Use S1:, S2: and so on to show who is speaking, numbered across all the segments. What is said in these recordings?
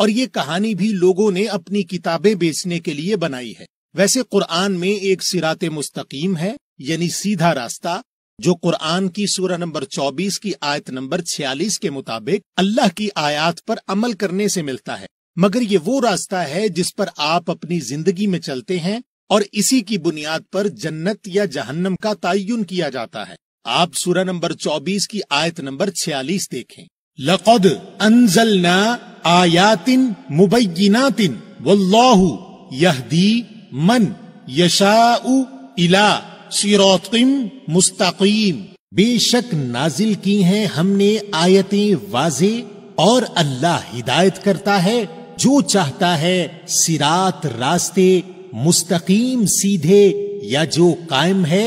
S1: اور یہ کہانی بھی لوگوں نے اپنی کتابیں بیچنے کے لیے بنائی ہے۔ ویسے قرآن میں ایک صراط مستقیم ہے، یعنی سیدھا راستہ، جو قرآن کی سورہ نمبر 24 کی آیت نمبر 46 کے مطابق اللہ کی آیات پر عمل کرنے سے ملتا ہے، مگر یہ وہ راستہ ہے جس پر آپ اپنی زندگی میں چلتے ہیں اور اسی کی بنیاد پر جنت یا جہنم کا تعین کیا جاتا ہے۔ آپ سورہ نمبر 24 کی آیت نمبر 46 دیکھیں۔
S2: لقد انزلنا آیات مبینات واللہ یہدی من یشاء الی صراط مستقیم،
S1: بے شک نازل کی ہیں ہم نے آیتیں واضح، اور اللہ ہدایت کرتا ہے جو چاہتا ہے صراط راستے مستقیم سیدھے یا جو قائم ہے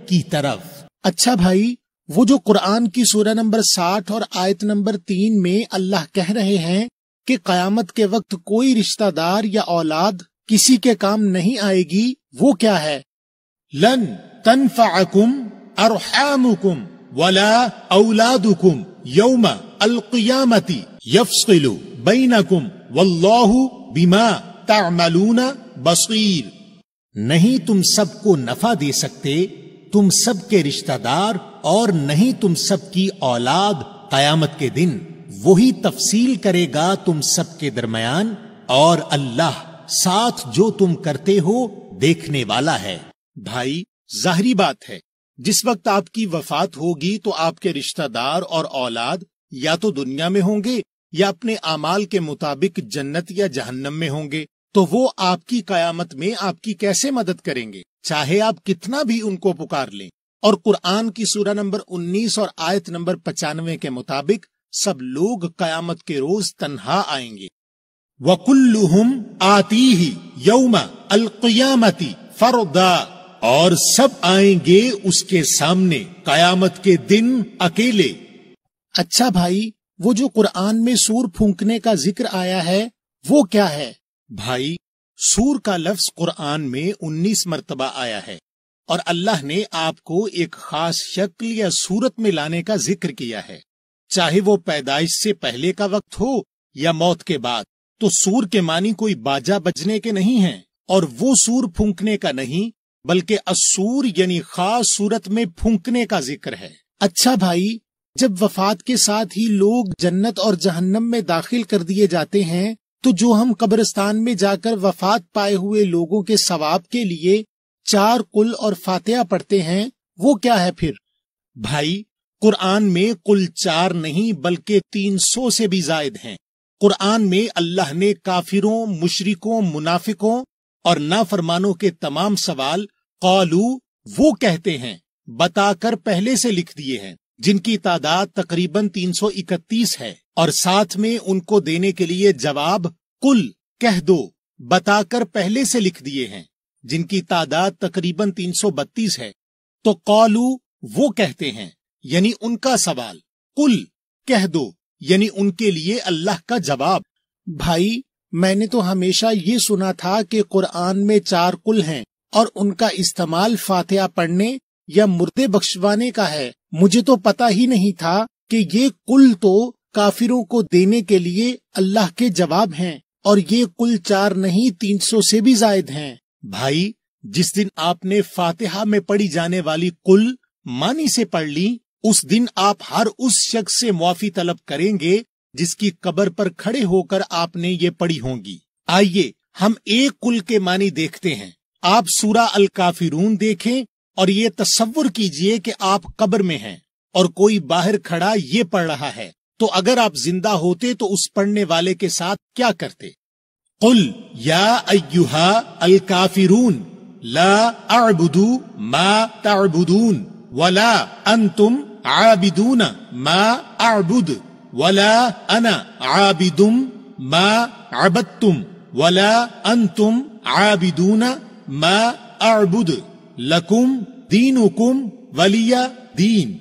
S1: کی طرف۔
S2: اچھا بھائی، وہ جو قرآن کی سورہ نمبر 60 اور آیت نمبر 3 میں اللہ کہہ رہے ہیں کہ قیامت کے وقت کوئی رشتہ دار یا اولاد کسی کے کام نہیں آئے گی، وہ کیا ہے؟
S1: لن تنفعکم ارحامکم ولا اولادکم یوم القیامت یفصل بینکم واللہ بما تعملون بصیر۔ نہیں تم سب کو نفع دے سکتے تم سب کے رشتہ دار، اور نہیں تم سب کی اولاد قیامت کے دن، وہی تفصیل کرے گا تم سب کے درمیان، اور اللہ ساتھ جو تم کرتے ہو دیکھنے والا ہے۔
S2: بھائی، ظاہری بات ہے جس وقت آپ کی وفات ہوگی تو آپ کے رشتہ دار اور اولاد یا تو دنیا میں ہوں گے یا اپنے اعمال کے مطابق جنت یا جہنم میں ہوں گے، تو وہ آپ کی قیامت میں آپ کی کیسے مدد کریں گے، چاہے آپ کتنا بھی ان کو پکار لیں۔ اور قرآن کی سورہ نمبر 19 اور آیت نمبر 95 کے مطابق سب لوگ قیامت کے روز تنہا آئیں گے۔
S1: وَكُلُّهُمْ آتِيهِ يَوْمَ الْقِيَامَةِ فَرْدًا، اور سب آئیں گے اس کے سامنے قیامت کے دن اکیلے۔
S2: اچھا بھائی، وہ جو قرآن میں سور پھونکنے کا ذکر آیا ہے وہ کیا ہے؟
S1: بھائی، سور کا لفظ قرآن میں 19 مرتبہ آیا ہے، اور اللہ نے آپ کو ایک خاص شکل یا صورت میں لانے کا ذکر کیا ہے، چاہے وہ پیدائش سے پہلے کا وقت ہو یا موت کے بعد۔ تو سور کے معنی کوئی باجا بجنے کے نہیں ہیں، اور وہ سور پھونکنے کا نہیں بلکہ السور یعنی خاص صورت میں پھونکنے کا ذکر ہے۔
S2: اچھا بھائی، جب وفات کے ساتھ ہی لوگ جنت اور جہنم میں داخل کر دیے جاتے ہیں تو جو ہم قبرستان میں جا کر وفات پائے ہوئے لوگوں کے ثواب کے لیے 4 قل اور فاتحہ پڑھتے ہیں، وہ کیا ہے پھر؟
S1: بھائی، قرآن میں قل 4 نہیں بلکہ 300 سے بھی زائد ہیں۔ قرآن میں اللہ نے کافروں، مشرکوں، منافقوں اور نافرمانوں کے تمام سوال قالو وہ کہتے ہیں بتا کر پہلے سے لکھ دیے ہیں، جن کی تعداد تقریباً 331 ہے، اور ساتھ میں ان کو دینے کے لیے جواب قل کہہ دو بتا کر پہلے سے لکھ دیے ہیں، جن کی تعداد تقریباً 332 ہے۔ تو قالو وہ کہتے ہیں یعنی ان کا سوال، قل کہہ دو یعنی ان کے لیے اللہ کا جواب۔
S2: بھائی، میں نے تو ہمیشہ یہ سنا تھا کہ قرآن میں 4 قل ہیں اور ان کا استعمال فاتحہ پڑھنے یا مردے بخشوانے کا ہے۔ مجھے تو پتا ہی نہیں تھا کہ یہ قل تو کافروں کو دینے کے لیے اللہ کے جواب ہیں، اور یہ قل 4 نہیں 300 سے بھی زائد ہیں۔
S1: بھائی، جس دن آپ نے فاتحہ میں پڑھی جانے والی قل معنی سے پڑھ لی، اس دن آپ ہر اس شخص سے معافی طلب کریں گے جس کی قبر پر کھڑے ہو کر آپ نے یہ پڑھی ہوں گی۔ آئیے ہم ایک قل کے معنی دیکھتے ہیں۔ آپ سورہ الکافرون دیکھیں اور یہ تصور کیجئے کہ آپ قبر میں ہیں اور کوئی باہر کھڑا یہ پڑھ رہا ہے، تو اگر آپ زندہ ہوتے تو اس پڑھنے والے کے ساتھ کیا کرتے؟ قل یا ایھا الکافرون لا اعبد ما تعبدون ولا انتم عابدون ما اعبد ولا انا عابد ما عبدتم ولا انتم عابدون ما اعبد لکم دینکم ولی دین۔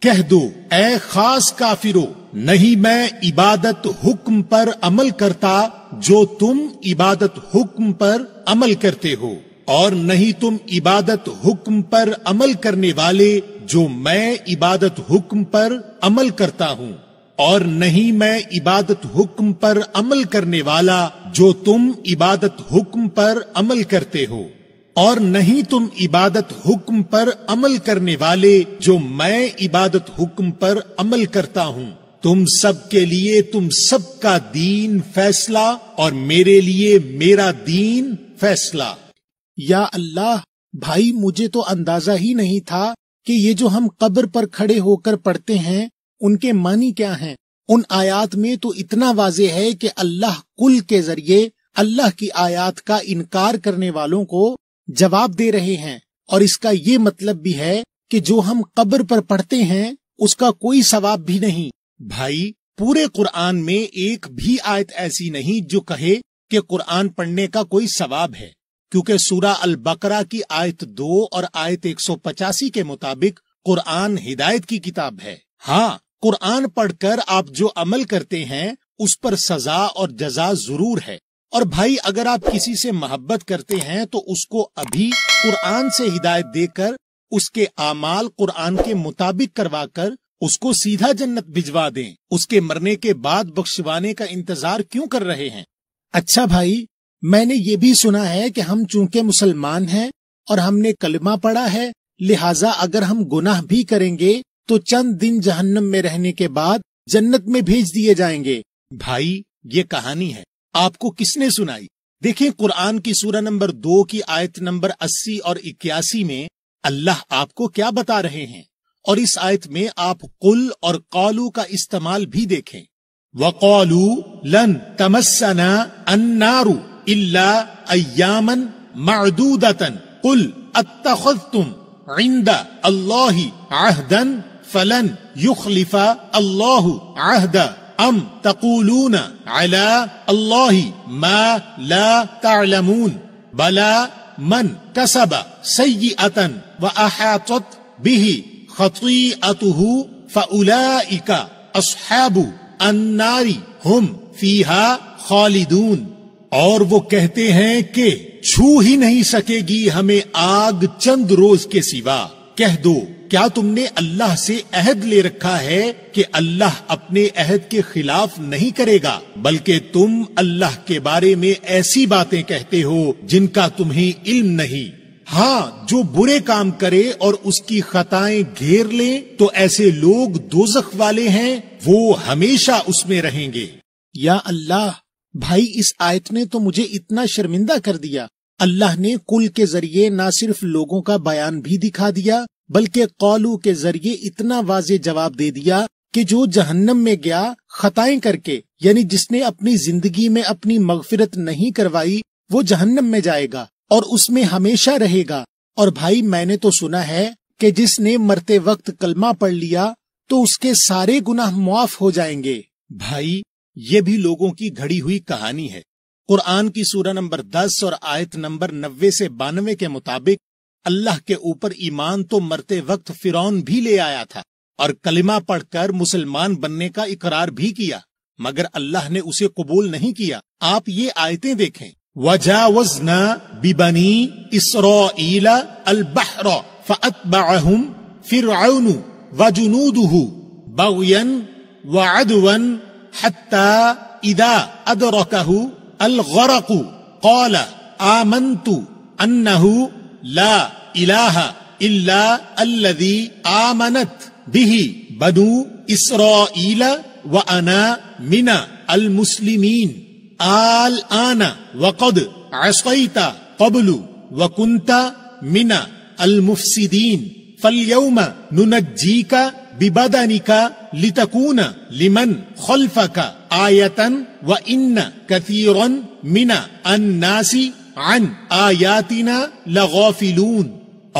S1: کہہ دو اے خاص کافرو، نہیں میں عبادت حکم پر عمل کرتا جو تم عبادت حکم پر عمل کرتے ہو، اور نہیں تم عبادت حکم پر عمل کرنے والے جو میں عبادت حکم پر عمل کرتا ہوں۔ اور نہیں میں عبادت حکم پر عمل کرنے والا جو تم عبادت حکم پر عمل کرتے ہو، اور نہیں تم عبادت حکم پر عمل کرنے والے جو میں عبادت حکم پر عمل کرتا ہوں۔ تم سب کے لیے تم سب کا دین فیصلہ اور میرے لیے میرا دین فیصلہ۔
S2: یا اللہ، بھائی مجھے تو اندازہ ہی نہیں تھا کہ یہ جو ہم قبر پر کھڑے ہو کر پڑھتے ہیں ان کے معنی کیا ہیں۔ ان آیات میں تو اتنا واضح ہے کہ اللہ کل کے ذریعے اللہ کی آیات کا انکار کرنے والوں کو جواب دے رہے ہیں، اور اس کا یہ مطلب بھی ہے کہ جو ہم قبر پر پڑھتے ہیں اس کا کوئی ثواب بھی نہیں۔
S1: بھائی پورے قرآن میں ایک بھی آیت ایسی نہیں جو کہے کہ قرآن پڑھنے کا کوئی ثواب ہے، کیونکہ سورہ البقرہ کی آیت 2 اور آیت 185 کے مطابق قرآن ہدایت کی کتاب ہے۔ ہاں، قرآن پڑھ کر آپ جو عمل کرتے ہیں اس پر سزا اور جزا ضرور ہے، اور بھائی اگر آپ کسی سے محبت کرتے ہیں تو اس کو ابھی قرآن سے ہدایت دے کر اس کے اعمال قرآن کے مطابق کروا کر اس کو سیدھا جنت بھجوا دیں، اس کے مرنے کے بعد بخشوانے کا انتظار کیوں کر رہے ہیں؟
S2: اچھا بھائی، میں نے یہ بھی سنا ہے کہ ہم چونکہ مسلمان ہیں اور ہم نے کلمہ پڑھا ہے، لہٰذا اگر ہم گناہ بھی کریں گے تو چند دن جہنم میں رہنے کے بعد جنت میں بھیج دیے جائیں گے۔
S1: بھائی یہ کہانی ہے، آپ کو کس نے سنائی؟ دیکھیں قرآن کی سورہ نمبر 2 کی آیت نمبر 80 اور 81 میں اللہ آپ کو کیا بتا رہے ہیں، اور اس آیت میں آپ قل اور قالو کا استعمال بھی دیکھیں۔
S2: وَقَالُوا لَن تَمَسَّنَا النَّارُ إِلَّا أَيَّامًا مَعْدُودَةً قُلْ أَتَّخَذْتُمْ عِنْدَ اللَّهِ عَهْدًا فَلَنْ يُخْلِفَ اللَّهُ عَهْدًا أَمْ تَقُولُونَ عَلَى اللَّهِ مَا لَا تَعْلَمُونَ بَلَى مَنْ كَسَبَ سَيِّئَةً وَأَحَاطَتْ بِهِ خَطِيئَتُهُ فَأُولَئِكَ أَصْحَابُ النَّارِ هُمْ فِيهَا خَالِدُونَ۔
S1: اور وہ کہتے ہیں کہ چھو ہی نہیں سکے گی ہمیں آگ چند روز کے سوا۔ کہہ دو کیا تم نے اللہ سے عہد لے رکھا ہے کہ اللہ اپنے عہد کے خلاف نہیں کرے گا، بلکہ تم اللہ کے بارے میں ایسی باتیں کہتے ہو جن کا تمہیں علم نہیں۔ ہاں، جو برے کام کرے اور اس کی خطائیں گھیر لیں تو ایسے لوگ دوزخ والے ہیں، وہ ہمیشہ اس میں رہیں گے۔
S2: یا اللہ، بھائی اس آیت نے تو مجھے اتنا شرمندہ کر دیا۔ اللہ نے کل کے ذریعے نہ صرف لوگوں کا بیان بھی دکھا دیا بلکہ قولو کے ذریعے اتنا واضح جواب دے دیا کہ جو جہنم میں گیا خطائیں کر کے، یعنی جس نے اپنی زندگی میں اپنی مغفرت نہیں کروائی، وہ جہنم میں جائے گا اور اس میں ہمیشہ رہے گا۔ اور بھائی میں نے تو سنا ہے کہ جس نے مرتے وقت کلمہ پڑھ لیا تو اس کے سارے گناہ معاف ہو جائیں گے۔
S1: بھائی یہ بھی لوگوں کی گھڑی ہوئی کہانی ہے۔ قرآن کی سورہ نمبر 10 اور آیت نمبر 90 سے 92 کے مطابق اللہ کے اوپر ایمان تو مرتے وقت فرعون بھی لے آیا تھا اور کلمہ پڑھ کر مسلمان بننے کا اقرار بھی کیا، مگر اللہ نے اسے قبول نہیں کیا۔ آپ یہ آیتیں دیکھیں،
S2: وَجَاوَزْنَا بِبَنِي إِسْرَائِيلَ الْبَحْرَ فَأَتْبَعَهُمْ فِرْعَوْنُ وَجُنُودُهُ بَغْيًا وَعَدْوًا حَتَّى إِذَا أَدْرَكَهُ الْغَرَقُ قَالَ آمَنْتُ أَنَّهُ لَا إِلَهَ إِلَّا الَّذِي آمَنَتْ بِهِ بَنُو إِسْرَائِيلَ وَأَنَا مِنَ الْمُسْلِمِينَ الْآنَ وَقَدْ عَصَيْتَ قَبْلُ وَكُنْتَ مِنَ الْمُفْسِدِينَ فَالْيَوْمَ نُنَجِّيكَ بِبَدَنِكَ لِتَكُونَ لِمَنْ خَلْفَكَ آيَةً وَإِنَّ كَثِيرًا مِنَ النَّاسِ عَنْ آيَاتِنَا لَغَافِلُونَ۔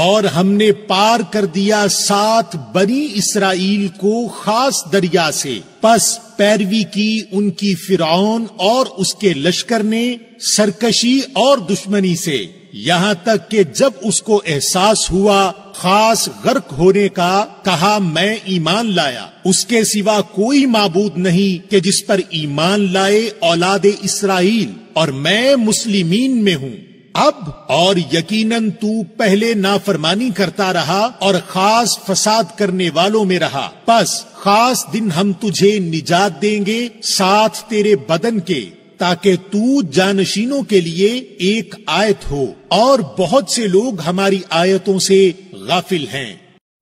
S2: اور ہم نے پار کر دیا 7 بنی اسرائیل کو خاص دریا سے، پس پیروی کی ان کی فرعون اور اس کے لشکر نے سرکشی اور دشمنی سے، یہاں تک کہ جب اس کو احساس ہوا خاص غرق ہونے کا، کہا میں ایمان لایا، اس کے سوا کوئی معبود نہیں کہ جس پر ایمان لائے اولاد اسرائیل، اور میں مسلمین میں ہوں۔
S1: اب اور یقیناً تو پہلے نافرمانی کرتا رہا اور خاص فساد کرنے والوں میں رہا، پس خاص دن ہم تجھے نجات دیں گے ساتھ تیرے بدن کے، تاکہ تو جانشینوں کے لیے ایک آیت ہو، اور بہت سے لوگ ہماری آیتوں سے غافل ہیں۔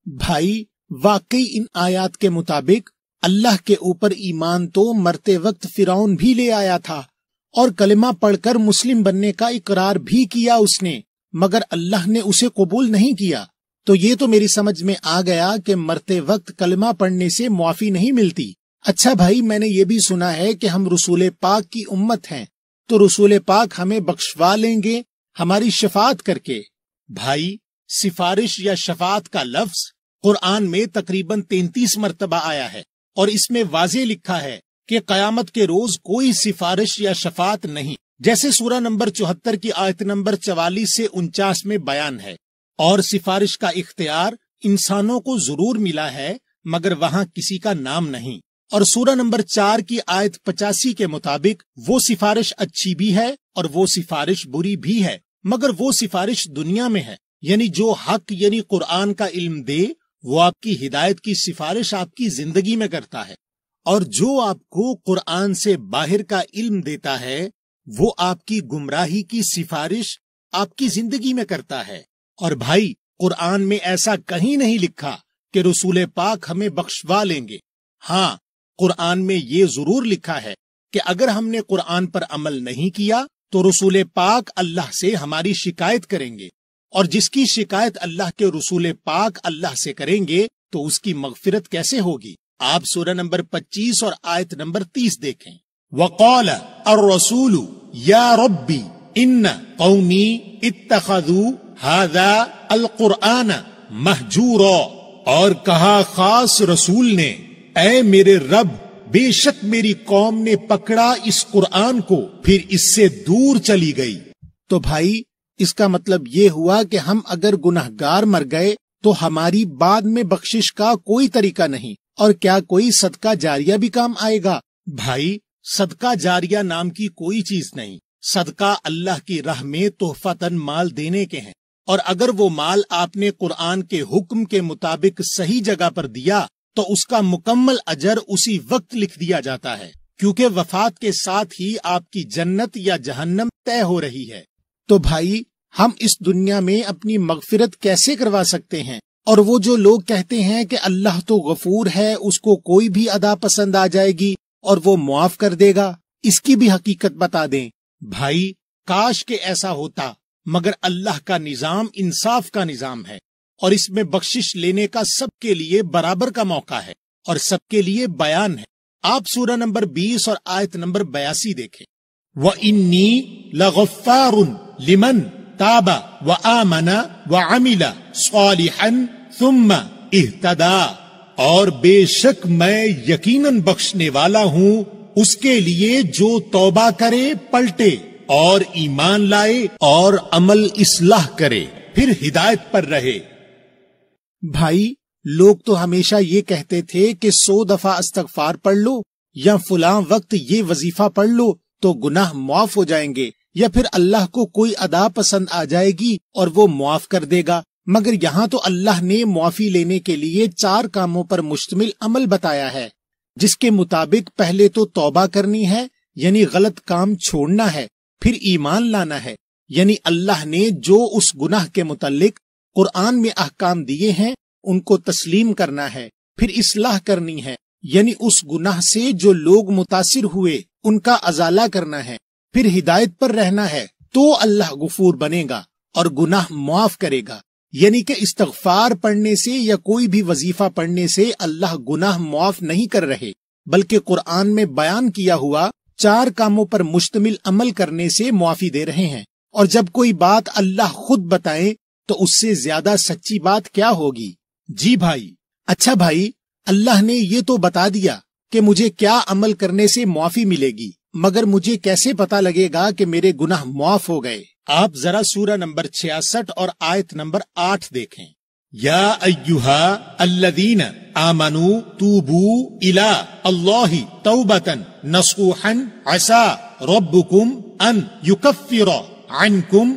S2: بھائی واقعی ان آیات کے مطابق اللہ کے اوپر ایمان تو مرتے وقت فرعون بھی لے آیا تھا، اور کلمہ پڑھ کر مسلم بننے کا اقرار بھی کیا اس نے، مگر اللہ نے اسے قبول نہیں کیا۔ تو یہ تو میری سمجھ میں آ گیا کہ مرتے وقت کلمہ پڑھنے سے معافی نہیں ملتی۔ اچھا بھائی، میں نے یہ بھی سنا ہے کہ ہم رسول پاک کی امت ہیں، تو رسول پاک ہمیں بخشوا لیں گے ہماری شفاعت کر کے۔
S1: بھائی، سفارش یا شفاعت کا لفظ قرآن میں تقریباً 33 مرتبہ آیا ہے، اور اس میں واضح لکھا ہے کہ قیامت کے روز کوئی سفارش یا شفاعت نہیں، جیسے سورہ نمبر 74 کی آیت نمبر 44 سے 49 میں بیان ہے۔ اور سفارش کا اختیار انسانوں کو ضرور ملا ہے، مگر وہاں کسی کا نام نہیں۔ اور سورہ نمبر 4 کی آیت 85 کے مطابق وہ سفارش اچھی بھی ہے اور وہ سفارش بری بھی ہے، مگر وہ سفارش دنیا میں ہے، یعنی جو حق یعنی قرآن کا علم دے وہ آپ کی ہدایت کی سفارش آپ کی زندگی میں کرتا ہے، اور جو آپ کو قرآن سے باہر کا علم دیتا ہے وہ آپ کی گمراہی کی سفارش آپ کی زندگی میں کرتا ہے۔ اور بھائی، قرآن میں ایسا کہیں نہیں لکھا کہ رسول پاک ہمیں بخشوا لیں گے۔ ہاں، قرآن میں یہ ضرور لکھا ہے کہ اگر ہم نے قرآن پر عمل نہیں کیا تو رسول پاک اللہ سے ہماری شکایت کریں گے، اور جس کی شکایت اللہ کے رسول پاک اللہ سے کریں گے تو اس کی مغفرت کیسے ہوگی؟ آپ سورہ نمبر 25 اور آیت نمبر 30 دیکھیں۔
S2: وقال الرسول یا ربی ان قومی اتخذوا هذا القرآن مہجورا، اور کہا خاص رسول نے، اے میرے رب، بے شک میری قوم نے پکڑا اس قرآن کو، پھر اس سے دور چلی گئی۔
S1: تو بھائی، اس کا مطلب یہ ہوا کہ ہم اگر گنہگار مر گئے تو ہماری بعد میں بخشش کا کوئی طریقہ نہیں، اور کیا کوئی صدقہ جاریہ بھی کام آئے گا؟ بھائی، صدقہ جاریہ نام کی کوئی چیز نہیں۔ صدقہ اللہ کی راہ میں تحفتاً مال دینے کے ہیں، اور اگر وہ مال آپ نے قرآن کے حکم کے مطابق صحیح جگہ پر دیا تو اس کا مکمل اجر اسی وقت لکھ دیا جاتا ہے، کیونکہ وفات کے ساتھ ہی آپ کی جنت یا جہنم طے ہو رہی ہے۔ تو بھائی، ہم اس دنیا میں اپنی مغفرت کیسے کروا سکتے ہیں؟ اور وہ جو لوگ کہتے ہیں کہ اللہ تو غفور ہے، اس کو کوئی بھی ادا پسند آ جائے گی اور وہ معاف کر دے گا، اس کی بھی حقیقت بتا دیں۔ بھائی، کاش کہ ایسا ہوتا، مگر اللہ کا نظام انصاف کا نظام ہے، اور اس میں بخشش لینے کا سب کے لیے برابر کا موقع ہے اور سب کے لیے بیان ہے۔ آپ سورہ نمبر 20 اور آیت نمبر 82 دیکھیں۔
S2: وَإِنِّي لَغَفَّارٌ لِمَنْ تَابَ وَآمَنَ وَعَمِلَ صَالِحًا ثُمَّ اهْتَدَىٰ، اور بے شک میں یقیناً بخشنے والا ہوں اس کے لیے جو توبہ کرے، پلٹے اور ایمان لائے اور عمل اصلاح کرے، پھر ہدایت پر رہے۔
S1: بھائی، لوگ تو ہمیشہ یہ کہتے تھے کہ 100 دفعہ استغفار پڑھ لو یا فلاں وقت یہ وظیفہ پڑھ لو تو گناہ معاف ہو جائیں گے، یا پھر اللہ کو کوئی ادا پسند آ جائے گی اور وہ معاف کر دے گا۔ مگر یہاں تو اللہ نے معافی لینے کے لیے 4 کاموں پر مشتمل عمل بتایا ہے، جس کے مطابق پہلے تو توبہ کرنی ہے، یعنی غلط کام چھوڑنا ہے، پھر ایمان لانا ہے، یعنی اللہ نے جو اس گناہ کے متعلق قرآن میں احکام دیے ہیں ان کو تسلیم کرنا ہے، پھر اصلاح کرنی ہے، یعنی اس گناہ سے جو لوگ متاثر ہوئے ان کا ازالہ کرنا ہے، پھر ہدایت پر رہنا ہے، تو اللہ غفور بنے گا اور گناہ معاف کرے گا۔ یعنی کہ استغفار پڑھنے سے یا کوئی بھی وظیفہ پڑھنے سے اللہ گناہ معاف نہیں کر رہے، بلکہ قرآن میں بیان کیا ہوا 4 کاموں پر مشتمل عمل کرنے سے معافی دے رہے ہیں، اور جب کوئی بات اللہ خود بتائیں تو اس سے زیادہ سچی بات کیا ہوگی؟ جی بھائی۔
S2: اچھا بھائی، اللہ نے یہ تو بتا دیا کہ مجھے کیا عمل کرنے سے معافی ملے گی، مگر مجھے کیسے پتا لگے گا کہ میرے گناہ معاف ہو گئے؟
S1: آپ ذرا سورہ نمبر 66 اور آیت نمبر 8 دیکھیں۔
S2: یا ایہا الذین آمنوا توبوا الی اللہ توبۃ نصوحا عسى ربکم ان یکفر عنکم